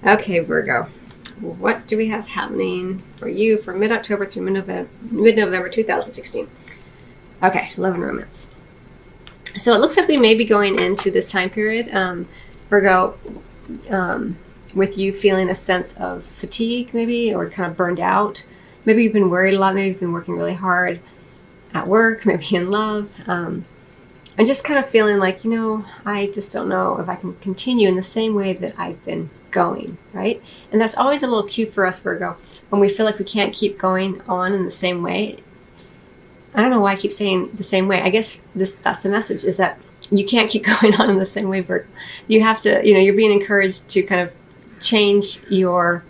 Okay, Virgo. What do we have happening for you for mid-October through mid-November 2016? Okay, love and romance. So it looks like we may be going into this time period, Virgo, with you feeling a sense of fatigue, maybe, or kind of burned out. Maybe you've been worried a lot. Maybe you've been working really hard at work, maybe in love. And just kind of feeling like, I just don't know if I can continue in the same way that I've been going, right? And that's always a little cue for us, Virgo, when we feel like we can't keep going on in the same way. I don't know why I keep saying the same way. I guess that's the message, is that you can't keep going on in the same way, Virgo. You have to, you're being encouraged to kind of change your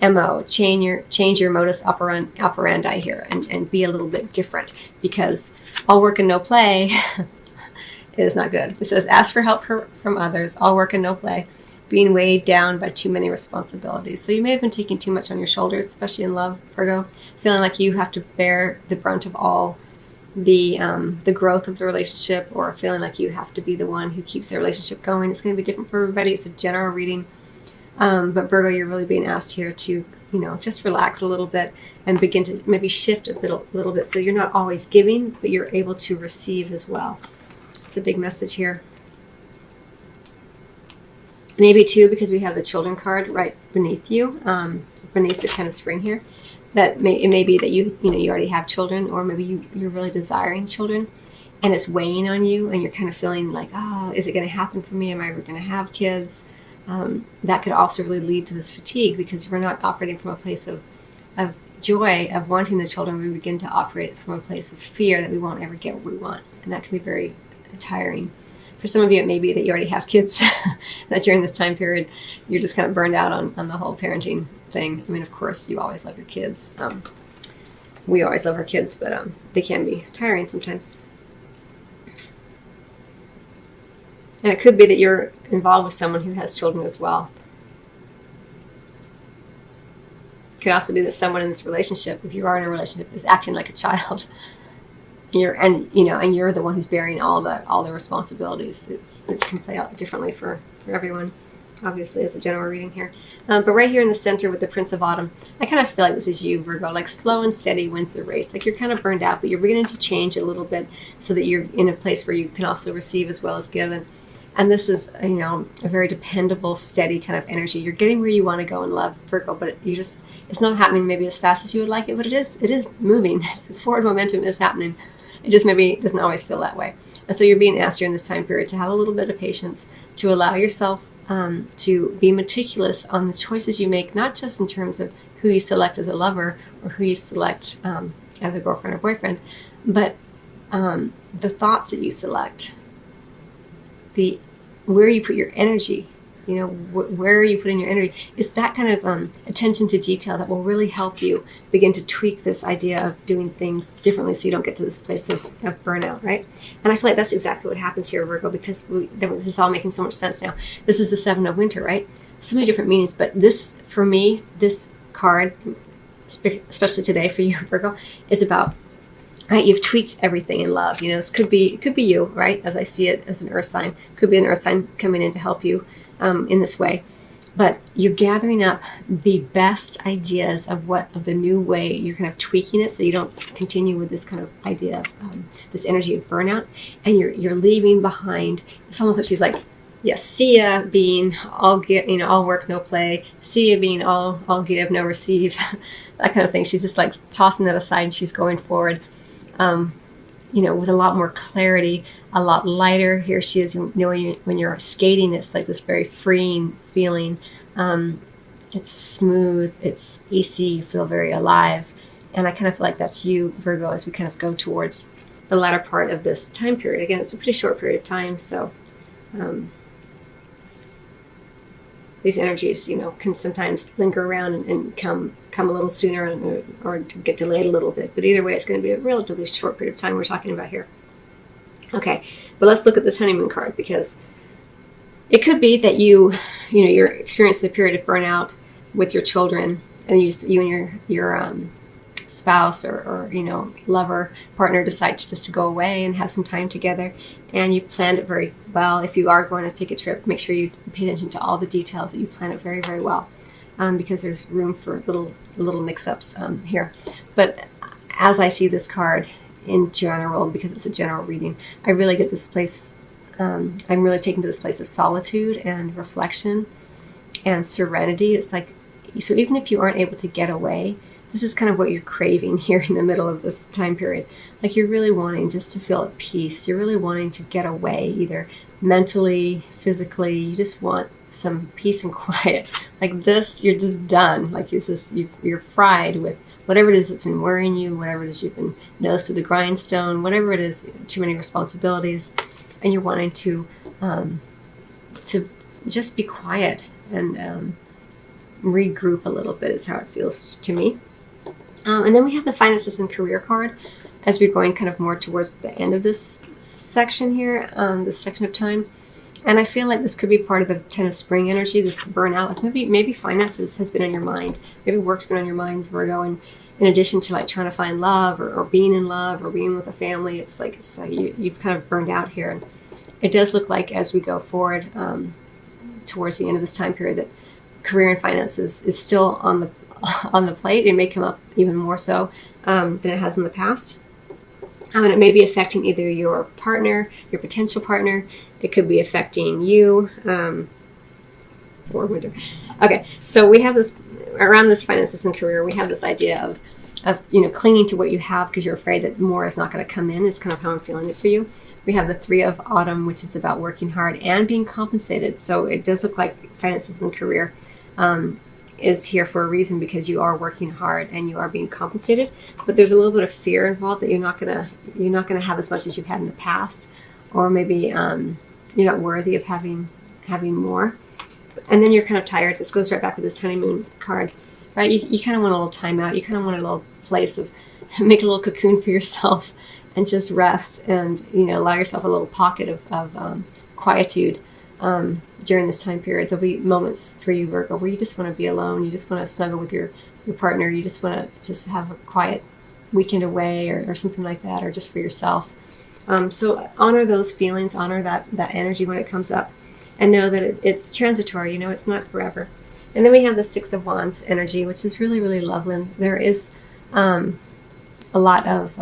MO, change your modus operandi here and be a little bit different, because all work and no play is not good. It says, ask for help from others, all work and no play, being weighed down by too many responsibilities. So you may have been taking too much on your shoulders, especially in love, Virgo, feeling like you have to bear the brunt of all the growth of the relationship, or feeling like you have to be the one who keeps the relationship going. It's going to be different for everybody. It's a general reading. But Virgo, you're really being asked here to, just relax a little bit and begin to maybe shift a little bit, so you're not always giving, but you're able to receive as well. It's a big message here. Maybe too, because we have the children card right beneath you, beneath the 10 of spring here, that it may be that you already have children, or maybe you're really desiring children, and it's weighing on you, and you're kind of feeling like, oh, is it going to happen for me? Am I ever going to have kids? That could also really lead to this fatigue, because we're not operating from a place of joy of wanting the children. We begin to operate from a place of fear that we won't ever get what we want, and that can be very tiring. For some of you, it may be that you already have kids, that during this time period, you're just kind of burned out on the whole parenting thing. I mean, of course, you always love your kids. We always love our kids, but they can be tiring sometimes. And it could be that you're involved with someone who has children as well. It could also be that someone in this relationship, if you are in a relationship, is acting like a child. You're the one who's bearing all the responsibilities. It can play out differently for everyone. Obviously, it's a general reading here. But right here in the center with the Prince of Autumn, I kind of feel like this is you, Virgo, like slow and steady wins the race. Like you're kind of burned out, but you're beginning to change a little bit so that you're in a place where you can also receive as well as give. And this is, a very dependable, steady kind of energy. You're getting where you want to go in love, Virgo, but it's not happening maybe as fast as you would like it, but it is moving. Forward momentum is happening. It just maybe doesn't always feel that way. And so you're being asked during this time period to have a little bit of patience, to allow yourself to be meticulous on the choices you make, not just in terms of who you select as a lover or who you select as a girlfriend or boyfriend, but the thoughts that you select, where you put your energy, where are you putting your energy? It's that kind of attention to detail that will really help you begin to tweak this idea of doing things differently, so you don't get to this place of burnout, right? And I feel like that's exactly what happens here, Virgo, because this is all making so much sense now. This is the 7 of winter, right? So many different meanings, but this, for me, this card, especially today for you, Virgo, is about, right, you've tweaked everything in love. This could be you, right? As I see it as an earth sign, could be an earth sign coming in to help you in this way. But you're gathering up the best ideas of the new way. You're kind of tweaking it so you don't continue with this kind of idea of this energy of burnout, and you're leaving behind. It's almost like she's like, yes, see ya being all all work, no play. See ya being all give, no receive. That kind of thing. She's just like tossing that aside, and she's going forward. With a lot more clarity, a lot lighter. Here she is, when you're skating, it's like this very freeing feeling. It's smooth, it's easy, you feel very alive. And I kind of feel like that's you, Virgo, as we kind of go towards the latter part of this time period. Again, it's a pretty short period of time, so these energies, can sometimes linger around and come a little sooner or to get delayed a little bit. But either way, it's going to be a relatively short period of time we're talking about here. Okay, but let's look at this honeymoon card, because it could be that you're experiencing a period of burnout with your children, and you and your spouse or lover, partner decides just to go away and have some time together, and you've planned it very well. If you are going to take a trip, make sure you pay attention to all the details, that you plan it very, very well, because there's room for little mix-ups here. But as I see this card in general, because it's a general reading, I really get this place, I'm really taken to this place of solitude and reflection and serenity. It's like, so even if you aren't able to get away, this is kind of what you're craving here in the middle of this time period. Like, you're really wanting just to feel at peace. You're really wanting to get away, either mentally, physically. You just want some peace and quiet. Like this, you're just done. Like it's just, you're fried with whatever it is that's been worrying you, whatever it is you've been nose to the grindstone, whatever it is, too many responsibilities, and you're wanting to just be quiet and regroup a little bit is how it feels to me. And then we have the finances and career card as we're going kind of more towards the end of this section here, this section of time. And I feel like this could be part of the 10 of spring energy, this burnout. Like maybe finances has been on your mind. Maybe work's been on your mind, Virgo. And in addition to like trying to find love or being in love or being with a family, it's like you've kind of burned out here. And it does look like as we go forward towards the end of this time period that career and finances is still on the plate. It may come up even more so than it has in the past. And it may be affecting either your partner, your potential partner. It could be affecting you. Or winter. Okay, so we have this around this finances and career. We have this idea of clinging to what you have because you're afraid that more is not going to come in. It's kind of how I'm feeling it for you. We have the 3 of autumn, which is about working hard and being compensated. So it does look like finances and career is here for a reason, because you are working hard and you are being compensated. But there's a little bit of fear involved that you're not gonna have as much as you've had in the past, or maybe you're not worthy of having more. And then you're kind of tired. This goes right back with this honeymoon card, right? You kind of want a little time out. You kind of want a little place of make a little cocoon for yourself and just rest and allow yourself a little pocket of quietude. During this time period, there'll be moments for you, Virgo, where you just want to be alone. You just want to snuggle with your partner. You just want to have a quiet weekend away or something like that, or just for yourself. So honor those feelings, honor that energy when it comes up, and know that it's transitory. It's not forever. And then we have the 6 of Wands energy, which is really, really lovely. There is a lot of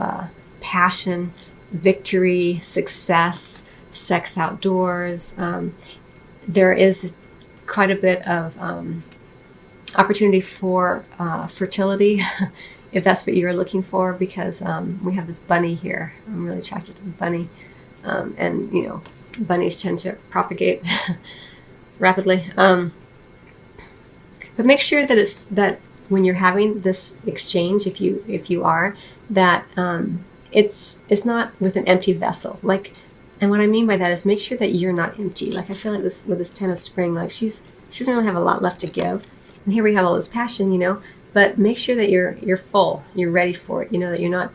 passion, victory, success, sex outdoors. There is quite a bit of opportunity for fertility, if that's what you're looking for, because we have this bunny here. I'm really attracted to the bunny. And bunnies tend to propagate rapidly. But make sure that when you're having this exchange, if you are, that it's not with an empty vessel. And what I mean by that is make sure that you're not empty. Like I feel like this with this 10 of spring, like she doesn't really have a lot left to give. And here we have all this passion, but make sure that you're full, you're ready for it. That you're not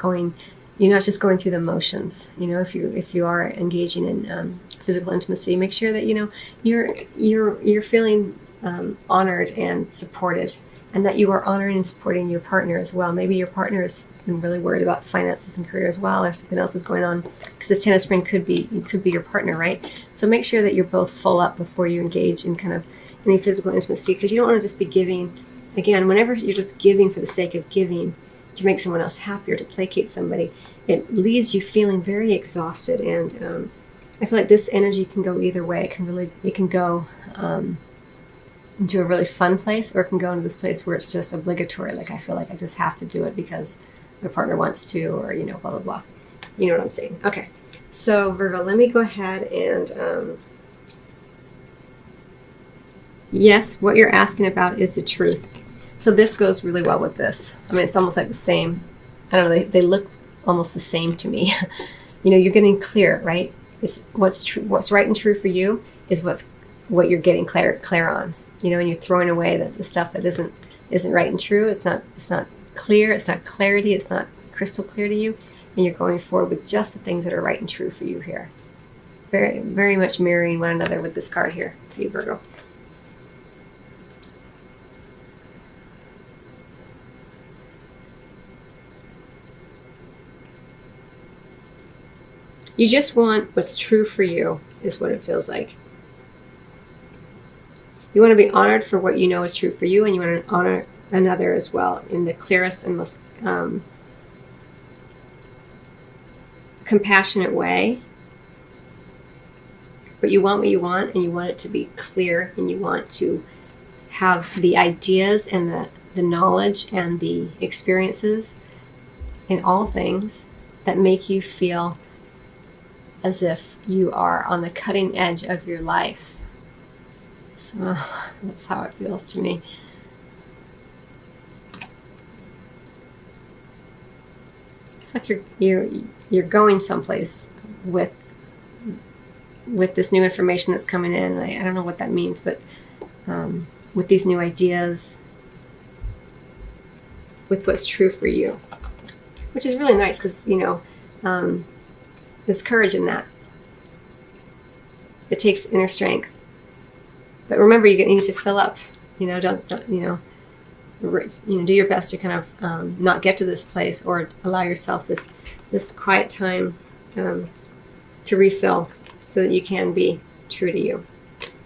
just going through the motions. If you are engaging in physical intimacy, make sure that you're feeling honored and supported, and that you are honoring and supporting your partner as well. Maybe your partner is really worried about finances and career as well, or something else is going on, because the 10 of spring could be your partner, right? So make sure that you're both full up before you engage in kind of any physical intimacy, because you don't want to just be giving. Again, whenever you're just giving for the sake of giving to make someone else happy or to placate somebody, it leaves you feeling very exhausted. And I feel like this energy can go either way. It can go into a really fun place, or it can go into this place where it's just obligatory. Like I feel like I just have to do it because my partner wants to, or blah blah blah. You know what I'm saying? Okay. So Virgo, let me go ahead and yes, what you're asking about is the truth. So this goes really well with this. I mean, it's almost like the same. I don't know. They look almost the same to me. You're getting clear, right? It's what's true, what's right and true for you is what you're getting clear on. And you're throwing away the stuff that isn't right and true. It's not clear. It's not clarity. It's not crystal clear to you. And you're going forward with just the things that are right and true for you here. Very, very much mirroring one another with this card here for you, Virgo. You just want what's true for you, is what it feels like. You want to be honored for what you know is true for you, and you want to honor another as well in the clearest and most compassionate way. But you want what you want, and you want it to be clear, and you want to have the ideas and the knowledge and the experiences in all things that make you feel as if you are on the cutting edge of your life. So that's how it feels to me. It's like you're going someplace with this new information that's coming in. I don't know what that means, but with these new ideas, with what's true for you, which is really nice because, there's courage in that. It takes inner strength. But remember, you need to fill up. Don't do your best to kind of not get to this place, or allow yourself this quiet time to refill so that you can be true to you.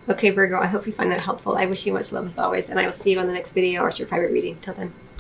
Okay, Virgo, I hope you find that helpful. I wish you much love as always, and I will see you on the next video or your private reading. Till then.